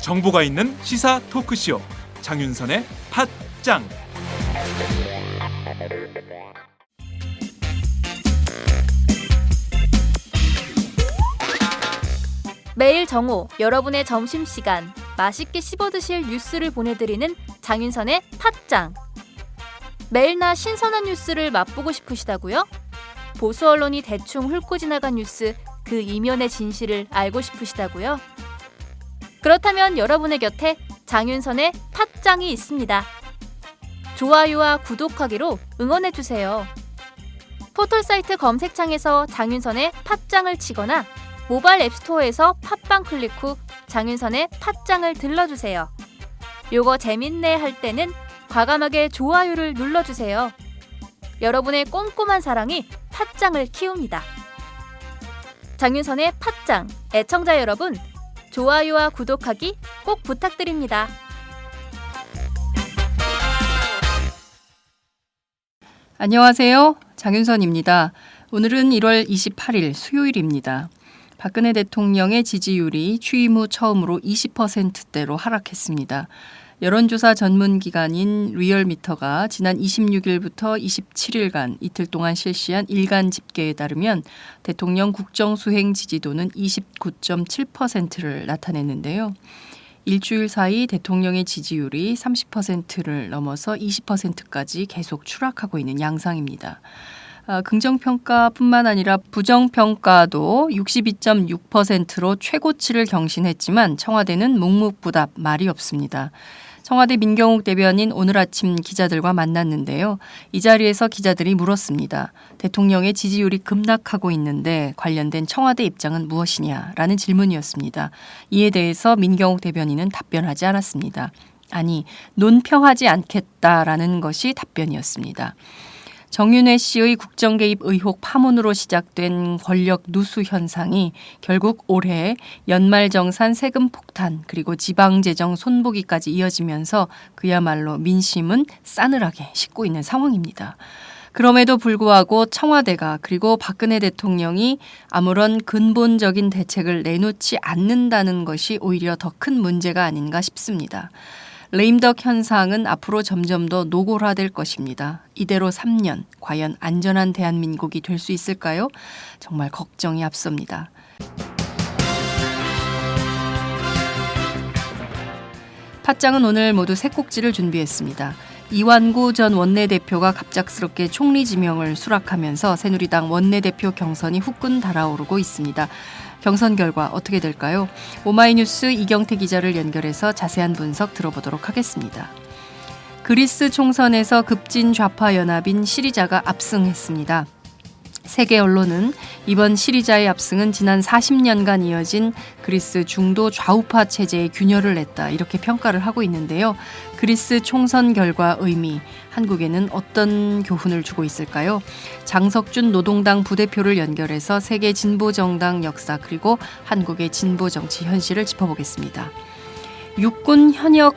정보가 있는 시사 토크쇼 장윤선의 팟짱. 매일 정오, 여러분의 점심시간 맛있게 씹어드실 뉴스를 보내드리는 장윤선의 팟짱. 매일나 신선한 뉴스를 맛보고 싶으시다고요? 보수 언론이 대충 훑고 지나간 뉴스, 그 이면의 진실을 알고 싶으시다고요? 그렇다면 여러분의 곁에 장윤선의 팟짱이 있습니다. 좋아요와 구독하기로 응원해주세요. 포털사이트 검색창에서 장윤선의 팟짱을 치거나 모바일 앱스토어에서 팟빵 클릭 후 장윤선의 팟짱을 들러주세요. 요거 재밌네 할 때는 과감하게 좋아요를 눌러주세요. 여러분의 꼼꼼한 사랑이 팟짱을 키웁니다. 장윤선의 팟짱, 애청자 여러분, 좋아요와 구독하기 꼭 부탁드립니다. 안녕하세요. 장윤선입니다. 오늘은 1월 28일 수요일입니다. 박근혜 대통령의 지지율이 취임 후 처음으로 20%대로 하락했습니다. 여론조사 전문기관인 리얼미터가 지난 26일부터 27일간 이틀 동안 실시한 일간 집계에 따르면 대통령 국정수행 지지도는 29.7%를 나타냈는데요. 일주일 사이 대통령의 지지율이 30%를 넘어서 20%까지 계속 추락하고 있는 양상입니다. 긍정평가뿐만 아니라 부정평가도 62.6%로 최고치를 경신했지만 청와대는 묵묵부답 말이 없습니다. 청와대 민경욱 대변인 오늘 아침 기자들과 만났는데요. 이 자리에서 기자들이 물었습니다. 대통령의 지지율이 급락하고 있는데 관련된 청와대 입장은 무엇이냐라는 질문이었습니다. 이에 대해서 민경욱 대변인은 답변하지 않았습니다. 아니, 논평하지 않겠다라는 것이 답변이었습니다. 정윤회 씨의 국정 개입 의혹 파문으로 시작된 권력 누수 현상이 결국 올해 연말정산 세금 폭탄 그리고 지방재정 손보기까지 이어지면서 그야말로 민심은 싸늘하게 식고 있는 상황입니다. 그럼에도 불구하고 청와대가 그리고 박근혜 대통령이 아무런 근본적인 대책을 내놓지 않는다는 것이 오히려 더 큰 문제가 아닌가 싶습니다. 레임덕 현상은 앞으로 점점 더 노골화될 것입니다. 이대로 3년, 과연 안전한 대한민국이 될 수 있을까요? 정말 걱정이 앞섭니다. 팟짱은 오늘 모두 세 꼭지를 준비했습니다. 이완구 전 원내대표가 갑작스럽게 총리 지명을 수락하면서 새누리당 원내대표 경선이 후끈 달아오르고 있습니다. 경선 결과 어떻게 될까요? 오마이뉴스 이경태 기자를 연결해서 자세한 분석 들어보도록 하겠습니다. 그리스 총선에서 급진 좌파 연합인 시리자가 압승했습니다. 세계 언론은 이번 시리자의 압승은 지난 40년간 이어진 그리스 중도 좌우파 체제의 균열을 냈다 이렇게 평가를 하고 있는데요. 그리스 총선 결과 의미, 한국에는 어떤 교훈을 주고 있을까요? 장석준 노동당 부대표를 연결해서 세계 진보정당 역사 그리고 한국의 진보정치 현실을 짚어보겠습니다. 육군 현역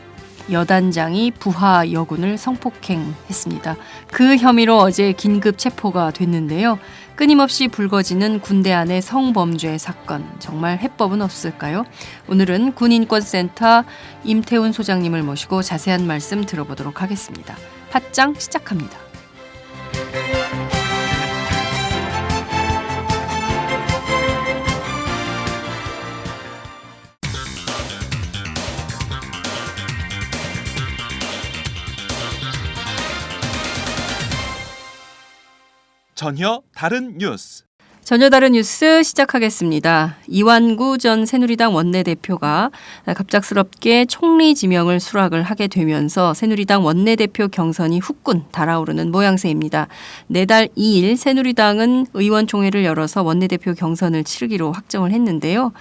여단장이 부하 여군을 성폭행했습니다. 그 혐의로 어제 긴급 체포가 됐는데요. 끊임없이 불거지는 군대 안의 성범죄 사건, 정말 해법은 없을까요? 오늘은 군인권센터 임태훈 소장님을 모시고 자세한 말씀 들어보도록 하겠습니다. 팟짱 시작합니다. 전혀 다른 뉴스. 전혀 다른 뉴스 시작하겠습니다. 이완구 전 새누리당 원내대표가 갑작스럽게 총리 지명을 수락을 하게 되면서 새누리당 원내대표 경선이 후끈 달아오르는 모양새입니다. 내달 2일 새누리당은 의원총회를 열어서 원내대표 경선을 치르기로 확정을 했는데요.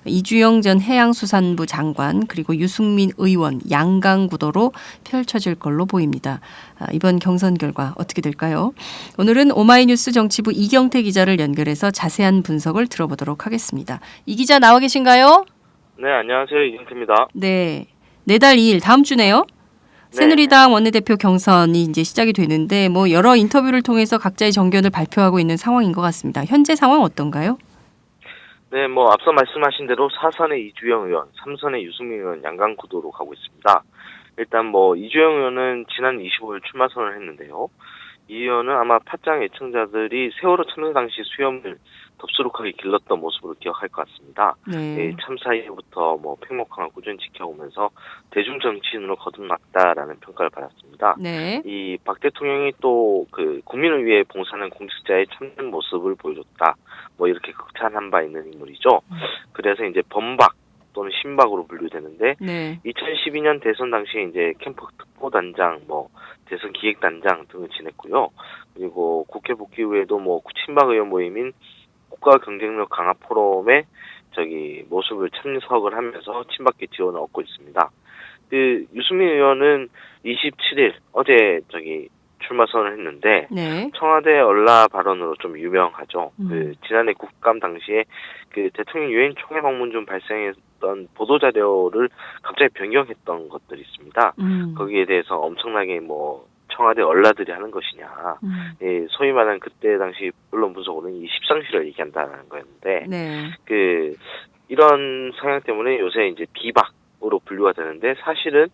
이주영 전 해양수산부 장관 그리고 유승민 의원 양강구도로 펼쳐질 걸로 보입니다. 이번 경선 결과 어떻게 될까요? 오늘은 오마이뉴스 정치부 이경태 기자를 연결해서 자세한 분석을 들어보도록 하겠습니다. 이 기자 나와 계신가요? 네, 안녕하세요. 이경태입니다. 네. 내달 2일 다음 주네요. 네. 새누리당 원내대표 경선이 이제 시작이 되는데 뭐 여러 인터뷰를 통해서 각자의 정견을 발표하고 있는 상황인 것 같습니다. 현재 상황 어떤가요? 네, 뭐 앞서 말씀하신 대로 4선의 이주영 의원, 3선의 유승민 의원 양강 구도로 가고 있습니다. 일단 뭐 이주영 의원은 지난 25일 출마 선언을 했는데요. 이 의원은 아마 팟짱 애청자들이 세월호 참사 당시 수염을 덥수룩하게 길렀던 모습으로 기억할 것 같습니다. 네. 참사 이후부터 뭐 팽목항을 꾸준히 지켜오면서 대중 정치인으로 거듭났다라는 평가를 받았습니다. 네. 이 박 대통령이 또 그 국민을 위해 봉사하는 공직자의 참된 모습을 보여줬다. 뭐 이렇게 극찬한 바 있는 인물이죠. 그래서 이제 범박 또는 신박으로 분류되는데 네. 2012년 대선 당시에 이제 캠프 특보단장, 뭐 대선 기획단장 등을 지냈고요. 그리고 국회 복귀 후에도 뭐 친박 의원 모임인 국가 경쟁력 강화 포럼에 모습을 참석을 하면서 친박계 지원을 얻고 있습니다. 그 유승민 의원은 27일 어제 출마 선언을 했는데 네. 청와대 얼라 발언으로 좀 유명하죠. 그 지난해 국감 당시에 그 대통령 유엔 총회 방문 중 발생했던 보도 자료를 갑자기 변경했던 것들이 있습니다. 거기에 대해서 엄청나게 뭐 청와대 얼라들이 하는 것이냐. 예, 소위 말하는 그때 당시 언론 분석으로는 이 십상시를 얘기한다는 거였는데 네. 그 이런 성향 때문에 요새 이제 비박으로 분류가 되는데 사실은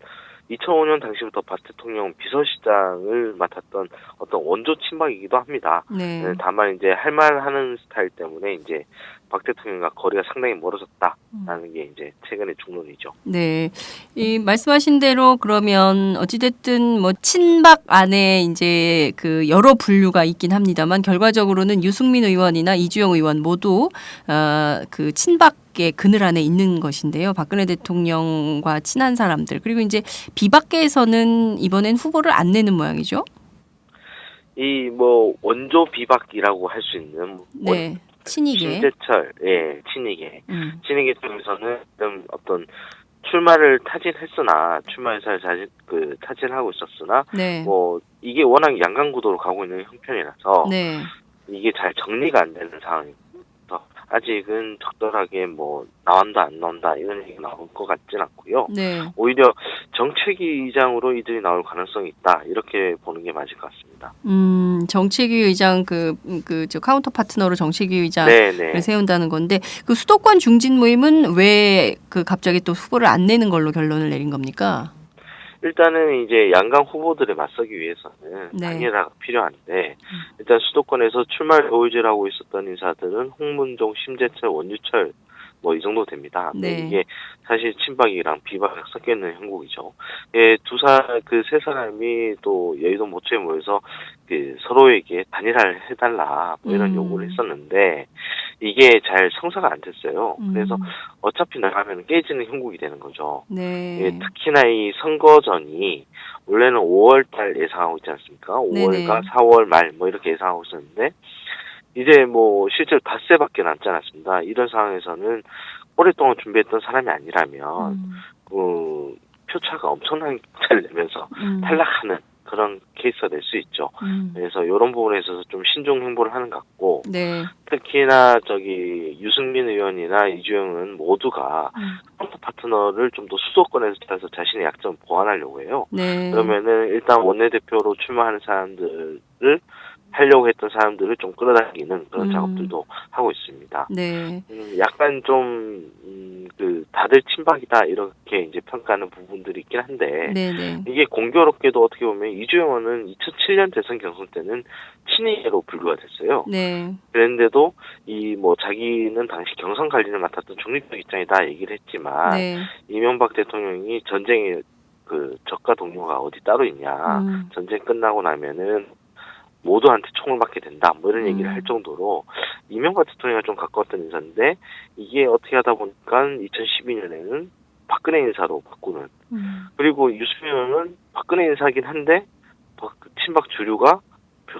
2005년 당시부터 박 대통령 비서실장을 맡았던 어떤 원조 친박이기도 합니다. 네. 다만 이제 할 말 하는 스타일 때문에 이제 박 대통령과 거리가 상당히 멀어졌다라는 게 이제 최근의 중론이죠. 네. 이 말씀하신 대로 그러면 어찌됐든 뭐 친박 안에 이제 그 여러 분류가 있긴 합니다만 결과적으로는 유승민 의원이나 이주영 의원 모두 그 친박의 그늘 안에 있는 것인데요. 박근혜 대통령과 친한 사람들 그리고 이제 비박계에서는 이번엔 후보를 안 내는 모양이죠. 이 뭐 원조 비박이라고 할 수 있는 네. 친이계. 심재철, 예, 친이계. 친이계 쪽에서는 어떤 출마를 타진했으나 출마 의사를 타진하고 있었으나 네. 뭐 이게 워낙 양강구도로 가고 있는 형편이라서 네. 이게 잘 정리가 안 되는 상황입니다. 아직은 적절하게 뭐 나온다 안 나온다 이런 얘기 나올 것 같진 않고요. 네. 오히려 정책위 의장으로 이들이 나올 가능성이 있다 이렇게 보는 게 맞을 것 같습니다. 정책위 의장 저 카운터 파트너로 정책위 의장을 네네. 세운다는 건데 그 수도권 중진 모임은 왜 그 갑자기 또 후보를 안 내는 걸로 결론을 내린 겁니까? 일단은 이제 양강 후보들에 맞서기 위해서는 네. 단일화가 필요한데 일단 수도권에서 출마를 겨울질하고 있었던 인사들은 홍문종, 심재철, 원유철 뭐 이 정도 됩니다. 네. 이게 사실 친박이랑 비박이 섞여 있는 형국이죠. 예, 그 세 사람이 또 여의도 모처에 모여서 그 서로에게 단일화를 해달라 뭐 이런 요구를 했었는데 이게 잘 성사가 안 됐어요. 그래서 어차피 나가면 깨지는 형국이 되는 거죠. 네. 예, 특히나 이 선거전이 원래는 5월달 예상하고 있지 않습니까? 5월과 네네. 4월 말 뭐 이렇게 예상하고 있었는데 이제 뭐 실제로 닷새밖에 남지 않았습니다. 이런 상황에서는 오랫동안 준비했던 사람이 아니라면 그 표차가 엄청난 차를 내면서 탈락하는 그런 케이스가 될 수 있죠. 그래서 이런 부분에 있어서 좀 신중 행보를 하는 것 같고 네. 특히나 유승민 의원이나 이주영은 모두가 파트너를 좀 더 수도권에서 찾아서 자신의 약점을 보완하려고 해요. 네. 그러면은 일단 원내대표로 출마하는 사람들을 하려고 했던 사람들을 좀 끌어당기는 그런 작업들도 하고 있습니다. 네. 약간 좀 다들 친박이다 이렇게 이제 평가하는 부분들이 있긴 한데 네네. 이게 공교롭게도 어떻게 보면 이주영 의원은 2007년 대선 경선 때는 친이계로 분류가 됐어요. 네. 그런데도 자기는 당시 경선 관리를 맡았던 중립적 입장이다 얘기를 했지만 네. 이명박 대통령이 전쟁에 그 적과 동료가 어디 따로 있냐 전쟁 끝나고 나면은 모두한테 총을 맞게 된다 뭐 이런 얘기를 할 정도로 이명박 대통령과 좀 가까웠던 인사인데 이게 어떻게 하다 보니까 2012년에는 박근혜 인사로 바꾸는 그리고 유승민은 박근혜 인사긴 한데 친박 주류가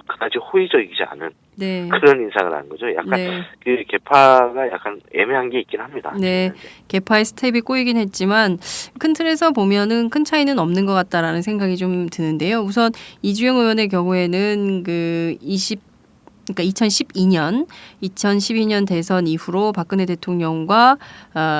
그다지 호의적이지 않은 네. 그런 인상을 하는 거죠. 약간 네. 그 계파가 약간 애매한 게 있긴 합니다. 네, 계파의 스텝이 꼬이긴 했지만 큰 틀에서 보면은 큰 차이는 없는 것 같다라는 생각이 좀 드는데요. 우선 이주영 의원의 경우에는 그 그러니까 2012년 대선 이후로 박근혜 대통령과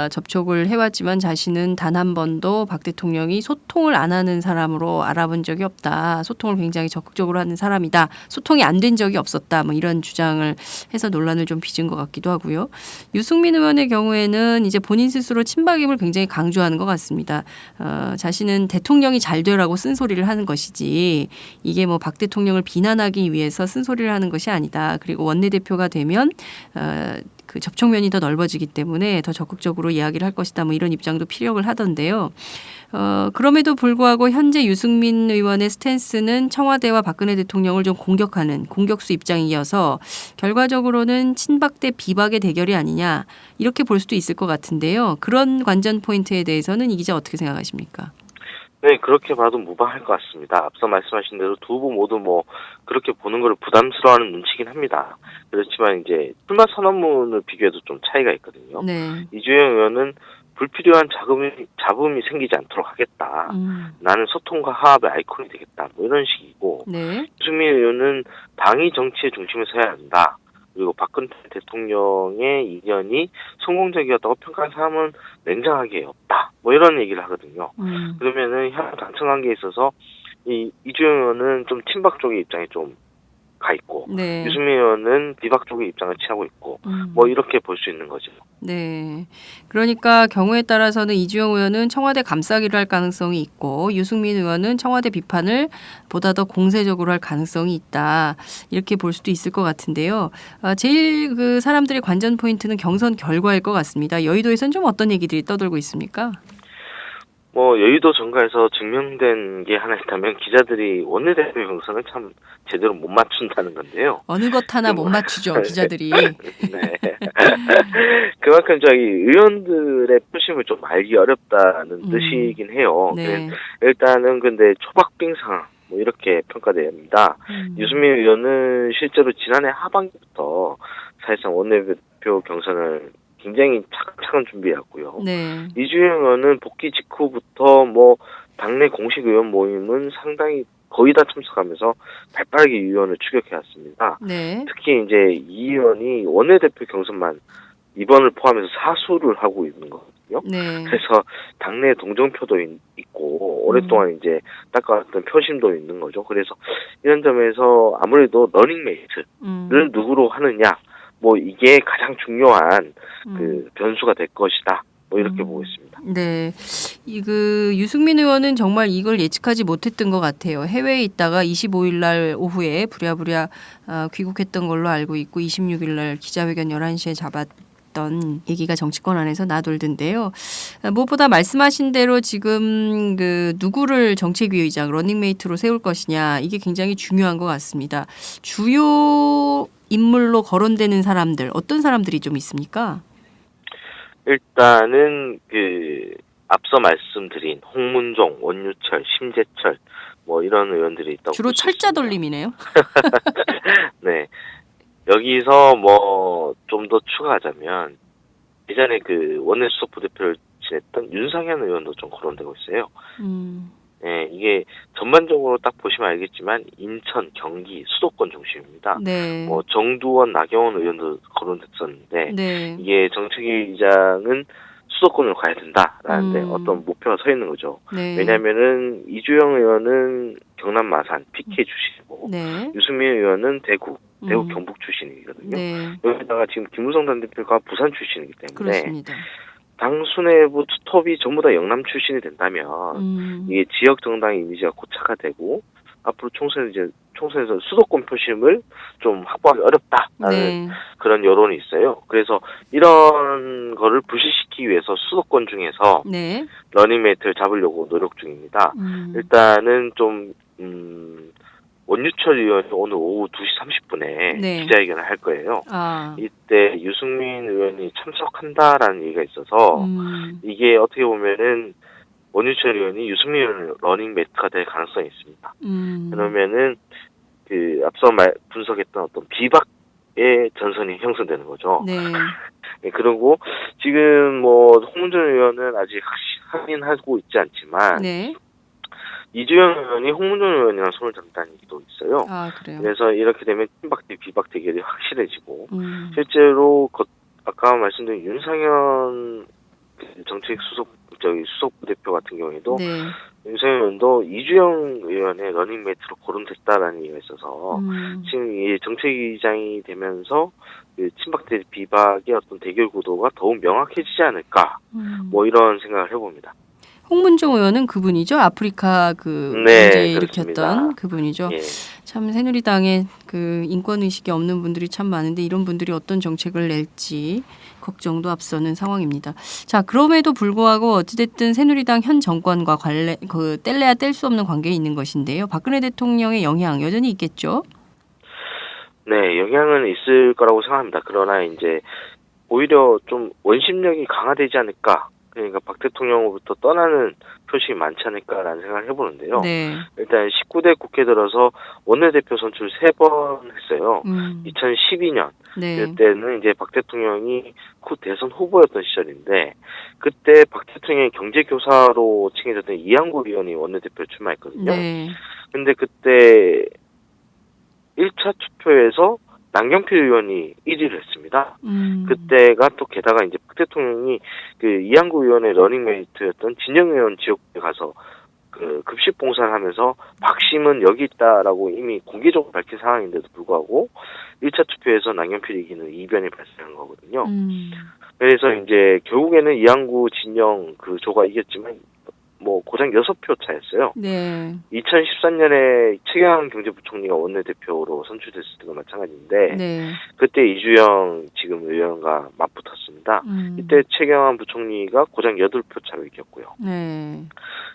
접촉을 해왔지만 자신은 단 한 번도 박 대통령이 소통을 안 하는 사람으로 알아본 적이 없다. 소통을 굉장히 적극적으로 하는 사람이다. 소통이 안 된 적이 없었다. 뭐 이런 주장을 해서 논란을 좀 빚은 것 같기도 하고요. 유승민 의원의 경우에는 이제 본인 스스로 친박임을 굉장히 강조하는 것 같습니다. 자신은 대통령이 잘 되라고 쓴소리를 하는 것이지 이게 뭐 박 대통령을 비난하기 위해서 쓴소리를 하는 것이 아니다. 그리고 원내대표가 되면 그 접촉면이 더 넓어지기 때문에 더 적극적으로 이야기를 할 것이다. 뭐 이런 입장도 피력을 하던데요. 그럼에도 불구하고 현재 유승민 의원의 스탠스는 청와대와 박근혜 대통령을 좀 공격하는 공격수 입장이어서 결과적으로는 친박 대 비박의 대결이 아니냐 이렇게 볼 수도 있을 것 같은데요. 그런 관전 포인트에 대해서는 이 기자 어떻게 생각하십니까? 네, 그렇게 봐도 무방할 것 같습니다. 앞서 말씀하신 대로 두 후보 모두 뭐 그렇게 보는 걸 부담스러워하는 눈치긴 합니다. 그렇지만 이제 출마 선언문을 비교해도 좀 차이가 있거든요. 네. 이주영 의원은 불필요한 잡음이 생기지 않도록 하겠다. 나는 소통과 화합의 아이콘이 되겠다. 뭐 이런 식이고 네. 유승민 의원은 당이 정치의 중심에 서야 한다. 그리고 박근혜 대통령의 이견이 성공적이었다고 평가한 사람은 냉정하게 없다. 뭐 이런 얘기를 하거든요. 그러면은 향후 당청 관계에 있어서 이주영 의원은 좀 친박 쪽의 입장에 좀 가 있고 네. 유승민 의원은 비박 쪽의 입장을 취하고 있고 뭐 이렇게 볼 수 있는 거죠. 네. 그러니까 경우에 따라서는 이주영 의원은 청와대 감싸기를 할 가능성이 있고 유승민 의원은 청와대 비판을 보다 더 공세적으로 할 가능성이 있다. 이렇게 볼 수도 있을 것 같은데요. 제일 그 사람들의 관전 포인트는 경선 결과일 것 같습니다. 여의도에서는 좀 어떤 얘기들이 떠돌고 있습니까? 뭐 여의도 정가에서 증명된 게 하나 있다면 기자들이 원내대표 경선을 참 제대로 못 맞춘다는 건데요. 어느 것 하나 못 맞추죠, 기자들이. 네. 그만큼 저희 의원들의 표심을 좀 알기 어렵다는 뜻이긴 해요. 네. 일단은 근데 초박빙 상황 뭐 이렇게 평가됩니다. 유승민 의원은 실제로 지난해 하반기부터 사실상 원내대표 경선을 굉장히 차근차근 준비했고요. 네. 이주영 의원은 복귀 직후부터 뭐 당내 공식 의원 모임은 상당히 거의 다 참석하면서 발빠르게 이 의원을 추격해왔습니다. 네. 특히 이제 이 의원이 원내대표 경선만 이번을 포함해서 사수를 하고 있는 거거든요. 네. 그래서 당내 동정표도 있고 오랫동안 이제 닦아왔던 표심도 있는 거죠. 그래서 이런 점에서 아무래도 러닝메이트를 누구로 하느냐 뭐 이게 가장 중요한 그 변수가 될 것이다. 뭐 이렇게 보고 있습니다. 네, 그 유승민 의원은 정말 이걸 예측하지 못했던 것 같아요. 해외에 있다가 25일 날 오후에 부랴부랴 귀국했던 걸로 알고 있고 26일 날 기자회견 11시에 잡았던 얘기가 정치권 안에서 나돌던데요. 무엇보다 말씀하신 대로 지금 그 누구를 정책위 의장 러닝메이트로 세울 것이냐 이게 굉장히 중요한 것 같습니다. 주요 인물로 거론되는 사람들 어떤 사람들이 좀 있습니까? 일단은 그 앞서 말씀드린 홍문종, 원유철, 심재철 뭐 이런 의원들이 있다고 주로 철자 돌림이네요. 네. 여기서 뭐 좀 더 추가하자면 예전에 그 원내수석 부대표를 지냈던 윤상현 의원도 좀 거론되고 있어요. 네, 이게 전반적으로 딱 보시면 알겠지만 인천, 경기, 수도권 중심입니다. 네. 뭐 정두원, 나경원 의원도 거론됐었는데 네. 이게 정책위의장은 수도권으로 가야 된다라는데 어떤 목표가 서 있는 거죠. 네. 왜냐하면은 이주영 의원은 경남 마산 PK 출신이고 네. 유승민 의원은 대구 경북 출신이거든요. 네. 여기다가 지금 김무성 당대표가 부산 출신이기 때문에 그렇습니다. 당 수뇌부 투톱이 전부 다 영남 출신이 된다면 이게 지역 정당의 이미지가 고착화되고 앞으로 총선에서 수도권 표심을 좀 확보하기 어렵다라는 그런 여론이 있어요. 그래서 이런 거를 부실시키기 위해서 수도권 중에서 네. 러닝메이트를 잡으려고 노력 중입니다. 일단은 좀 원유철 의원이 오늘 오후 2시 30분에 네. 기자회견을 할 거예요. 아. 이때 유승민 의원이 참석한다라는 얘기가 있어서 이게 어떻게 보면은 원유철 의원이 유승민 의원 러닝메이트가 될 가능성이 있습니다. 그러면은 그 앞서 분석했던 어떤 비박의 전선이 형성되는 거죠. 네. 네, 그리고 지금 뭐 홍문종 의원은 아직 확인하고 있지 않지만 네. 이주영 의원이 홍문종 의원이랑 손을 잡다는 얘기도 있어요. 아, 그래요? 그래서 이렇게 되면 친박 대 비박 대결이 확실해지고 실제로 아까 말씀드린 윤상현 정책 수석 부대표 같은 경우에도 네. 윤상현 의원도 이주영 의원의 러닝메이트로 거론됐다라는 얘기가 있어서 지금 이 정책위장이 되면서 그 친박 대 비박의 어떤 대결 구도가 더욱 명확해지지 않을까 뭐 이런 생각을 해봅니다. 홍문종 의원은 그분이죠. 아프리카 그 네, 문제 그렇습니다. 일으켰던 그분이죠. 예. 참 새누리당에 그 인권 의식이 없는 분들이 참 많은데 이런 분들이 어떤 정책을 낼지 걱정도 앞서는 상황입니다. 자, 그럼에도 불구하고 어찌됐든 새누리당 현 정권과 뗄래야 뗄 수 없는 관계에 있는 것인데요. 박근혜 대통령의 영향 여전히 있겠죠? 네, 영향은 있을 거라고 생각합니다. 그러나 이제 오히려 좀 원심력이 강화되지 않을까. 그러니까 박 대통령으로부터 떠나는 표식이 많지 않을까라는 생각을 해보는데요. 네. 일단 19대 국회 들어서 원내대표 선출 3번 했어요. 2012년. 네. 그때는 이제 박 대통령이 대선 후보였던 시절인데 그때 박 대통령의 경제교사로 칭해졌던 이한구 의원이 원내대표 출마했거든요. 네. 근데 그때 1차 투표에서 남경필 의원이 1위를 했습니다. 그때가 또 게다가 이제 박 대통령이 그 이한구 의원의 러닝메이트였던 진영 의원 지역에 가서 그 급식 봉사를 하면서 박심은 여기 있다라고 이미 공개적으로 밝힌 상황인데도 불구하고 1차 투표에서 남경필이 이기는 이변이 발생한 거거든요. 그래서 이제 결국에는 이한구 진영 그 조가 이겼지만 뭐 고작 6표 차였어요. 네. 2013년에 최경환 경제부총리가 원내대표로 선출됐을 때도 마찬가지인데 네. 그때 이주영 지금 의원과 맞붙었습니다. 이때 최경환 부총리가 고작 8표 차로 이겼고요. 네.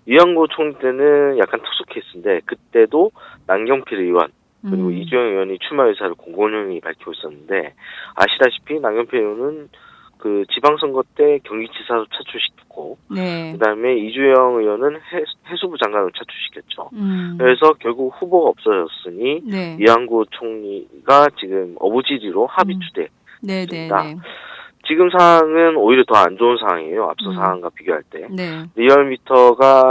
이한구 총리 때는 약간 특수 케이스인데 그때도 남경필 의원 그리고 이주영 의원이 출마 의사를 공공연히 밝히고 있었는데 아시다시피 남경필 의원은 그 지방선거 때 경기지사로 차출시켰고 네. 그다음에 이주영 의원은 해수부 장관으로 차출시켰죠. 그래서 결국 후보가 없어졌으니 네. 이한구 총리가 지금 어부지리로 합의 추대했습니다. 네. 지금 상황은 오히려 더 안 좋은 상황이에요. 앞서 상황과 비교할 때. 네. 리얼미터가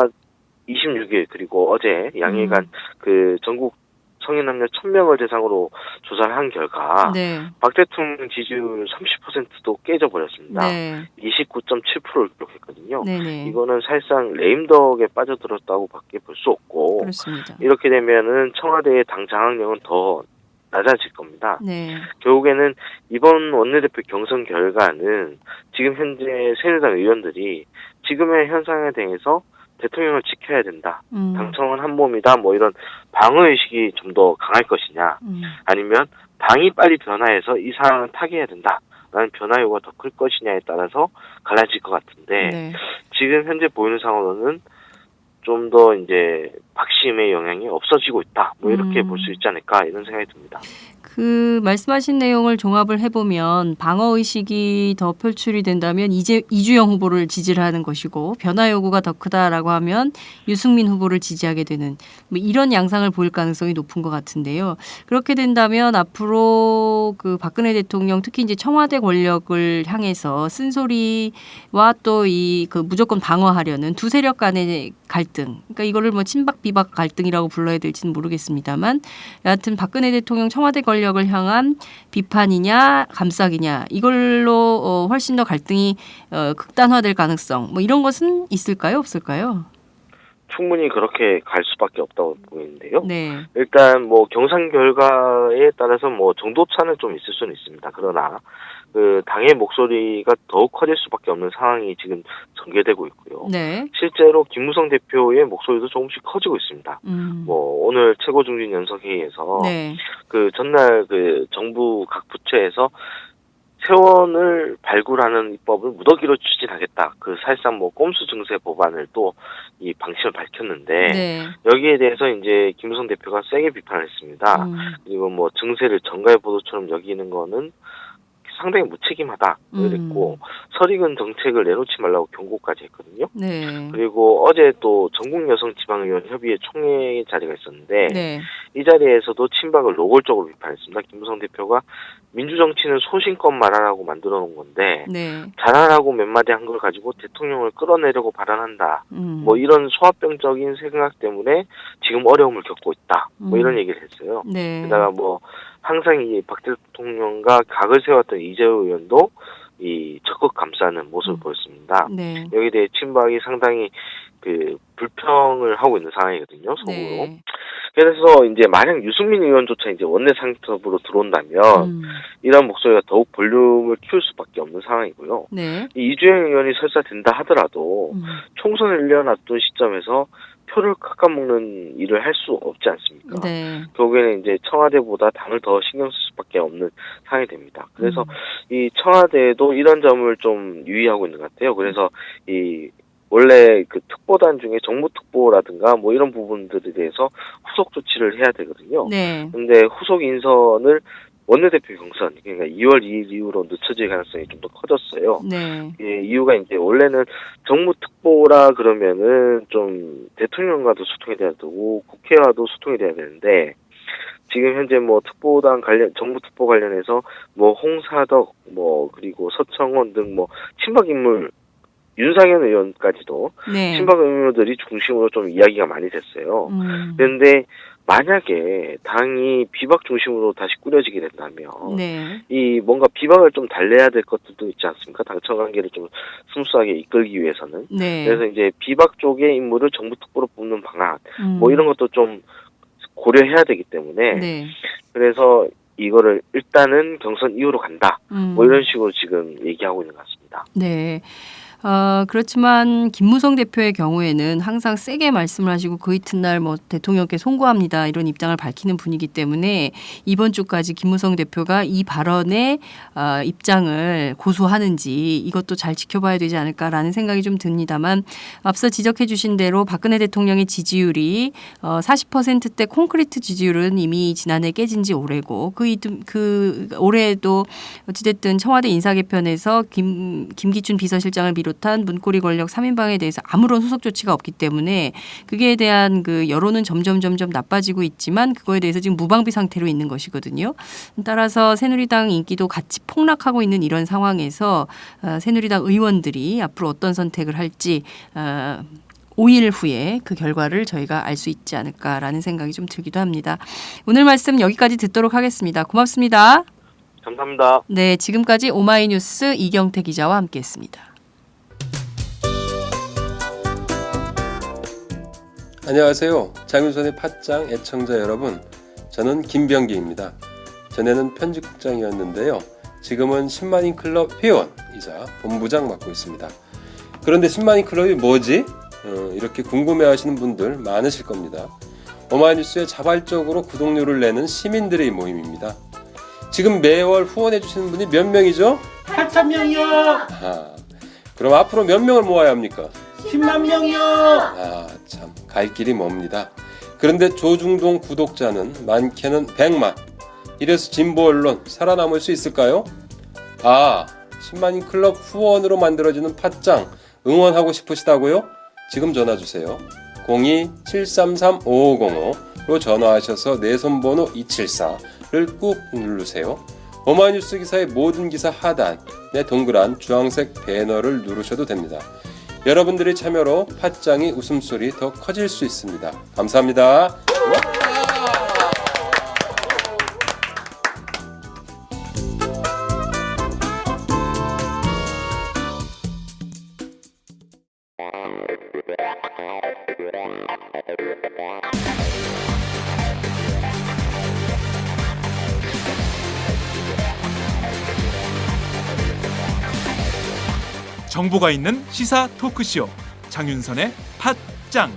26일 그리고 어제 양일간 그 전국 성인 남녀 1000명을 대상으로 조사를 한 결과 네. 박 대통령 지지율 30%도 깨져버렸습니다. 네. 29.7%를 기록했거든요. 네네. 이거는 사실상 레임덕에 빠져들었다고 밖에 볼 수 없고 그렇습니다. 이렇게 되면은 청와대의 당 장악력은 더 낮아질 겁니다. 네. 결국에는 이번 원내대표 경선 결과는 지금 현재 새누리당 의원들이 지금의 현상에 대해서 대통령을 지켜야 된다. 당청은 한 몸이다. 뭐 이런 방어의식이 좀 더 강할 것이냐. 아니면 당이 빨리 변화해서 이 상황을 타개해야 된다. 라는 변화 요구가 더 클 것이냐에 따라서 갈라질 것 같은데 네. 지금 현재 보이는 상황으로는 좀 더 이제 박심의 영향이 없어지고 있다. 뭐 이렇게 볼 수 있지 않을까 이런 생각이 듭니다. 그 말씀하신 내용을 종합을 해보면 방어 의식이 더 표출이 된다면 이제 이주영 후보를 지지를 하는 것이고 변화 요구가 더 크다라고 하면 유승민 후보를 지지하게 되는 뭐 이런 양상을 보일 가능성이 높은 것 같은데요. 그렇게 된다면 앞으로 그 박근혜 대통령 특히 이제 청와대 권력을 향해서 쓴소리와 또 이 그 무조건 방어하려는 두 세력 간의 갈등, 그러니까 이거를 뭐 친박 비박 갈등이라고 불러야 될지는 모르겠습니다만 여하튼 박근혜 대통령 청와대 권력을 향한 비판이냐 감싸기냐 이걸로 훨씬 더 갈등이 극단화될 가능성 뭐 이런 것은 있을까요 없을까요? 충분히 그렇게 갈 수밖에 없다고 보이는데요. 네. 일단 뭐 경선 결과에 따라서 뭐 정도 차는 좀 있을 수는 있습니다. 그러나 그 당의 목소리가 더욱 커질 수밖에 없는 상황이 지금 전개되고 있고요. 네. 실제로 김무성 대표의 목소리도 조금씩 커지고 있습니다. 뭐 오늘 최고중진연석회의에서 네. 그 전날 그 정부 각 부처에서 세원을 발굴하는 입법을 무더기로 추진하겠다. 그 사실상 뭐 꼼수 증세 법안을 또 이 방침을 밝혔는데 네. 여기에 대해서 이제 김무성 대표가 세게 비판을 했습니다. 그리고 뭐 증세를 정가의 보도처럼 여기는 거는 상당히 무책임하다 그랬고 설익은 정책을 내놓지 말라고 경고까지 했거든요. 네. 그리고 어제 또 전국여성지방의원협의회 총회 자리가 있었는데 네. 이 자리에서도 친박을 노골적으로 비판했습니다. 김무성 대표가 민주정치는 소신껏 말하라고 만들어 놓은 건데 네. 잘하라고 몇 마디 한 걸 가지고 대통령을 끌어내려고 발언한다. 뭐 이런 소합병적인 생각 때문에 지금 어려움을 겪고 있다. 뭐 이런 얘기를 했어요. 네. 게다가 뭐 항상 이 박 대통령과 각을 세웠던 이재호 의원도 이 적극 감싸는 모습을 보였습니다. 네. 여기에 대해 친박이 상당히 그 불평을 하고 있는 상황이거든요, 속으로. 네. 그래서 이제 만약 유승민 의원조차 이제 원내 상급으로 들어온다면 이런 목소리가 더욱 볼륨을 키울 수밖에 없는 상황이고요. 네. 이 이주영 의원이 설사 된다 하더라도 총선을 1년 앞둔 시점에서 표를 깎아먹는 일을 할 수 없지 않습니까? 네. 결국에는 이제 청와대보다 당을 더 신경 쓸 수밖에 없는 상황이 됩니다. 그래서 이 청와대도 이런 점을 좀 유의하고 있는 것 같아요. 그래서 이 원래 그 특보단 중에 정무특보라든가 뭐 이런 부분들에 대해서 후속 조치를 해야 되거든요. 네. 근데 후속 인선을 원내대표 경선, 그러니까 2월 2일 이후로 늦춰질 가능성이 좀 더 커졌어요. 네. 예, 이유가 이제 원래는 정무특보라 그러면은 좀 대통령과도 소통이 돼야 되고 국회와도 소통이 돼야 되는데 지금 현재 뭐 특보단 관련 정무특보 관련해서 뭐 홍사덕 뭐 그리고 서청원 등 뭐 친박 인물 윤상현 의원까지도 네. 친박 인물들이 중심으로 좀 이야기가 많이 됐어요. 그런데 만약에 당이 비박 중심으로 다시 꾸려지게 된다면 네. 이 뭔가 비박을 좀 달래야 될 것들도 있지 않습니까? 당청 관계를 좀 스무스하게 이끌기 위해서는. 네. 그래서 이제 비박 쪽의 인물을 정부 특보로 뽑는 방안 뭐 이런 것도 좀 고려해야 되기 때문에 네. 그래서 이거를 일단은 경선 이후로 간다. 뭐 이런 식으로 지금 얘기하고 있는 것 같습니다. 네. 그렇지만 김무성 대표의 경우에는 항상 세게 말씀을 하시고 그 이튿날 뭐 대통령께 송구합니다 이런 입장을 밝히는 분이기 때문에 이번 주까지 김무성 대표가 이 발언의 입장을 고수하는지 이것도 잘 지켜봐야 되지 않을까라는 생각이 좀 듭니다만 앞서 지적해 주신 대로 박근혜 대통령의 지지율이 40%대 콘크리트 지지율은 이미 지난해 깨진 지 오래고 그 올해에도 어찌됐든 청와대 인사 개편에서 김기춘 비서실장을 비롯한 문고리 권력 3인방에 대해서 아무런 후속 조치가 없기 때문에 그에 대한 그 여론은 점점 나빠지고 있지만 그거에 대해서 지금 무방비 상태로 있는 것이거든요. 따라서 새누리당 인기도 같이 폭락하고 있는 이런 상황에서 새누리당 의원들이 앞으로 어떤 선택을 할지 5일 후에 그 결과를 저희가 알 수 있지 않을까라는 생각이 좀 들기도 합니다. 오늘 말씀 여기까지 듣도록 하겠습니다. 고맙습니다. 감사합니다. 네, 지금까지 오마이뉴스 이경태 기자와 함께했습니다. 안녕하세요. 장윤선의 팟짱 애청자 여러분. 저는 김병기입니다. 전에는 편집국장이었는데요. 지금은 10만인 클럽 회원이자 본부장 맡고 있습니다. 그런데 10만인 클럽이 뭐지? 이렇게 궁금해하시는 분들 많으실 겁니다. 오마이뉴스에 자발적으로 구독료를 내는 시민들의 모임입니다. 지금 매월 후원해주시는 분이 몇 명이죠? 8,000명이요. 그럼 앞으로 몇 명을 모아야 합니까? 10만 명이요. 참 갈 길이 멉니다. 그런데 조중동 구독자는 많게는 100만. 이래서 진보 언론 살아남을 수 있을까요? 10만인 클럽 후원으로 만들어지는 팟짱 응원하고 싶으시다고요? 지금 전화주세요. 02-733-5505로 전화하셔서 내 손번호 274를 꾹 누르세요. 오마이뉴스 기사의 모든 기사 하단에 동그란 주황색 배너를 누르셔도 됩니다. 여러분들의 참여로 팟짱이 웃음소리 더 커질 수 있습니다. 감사합니다. 정보가 있는 시사 토크쇼 장윤선의 팟짱.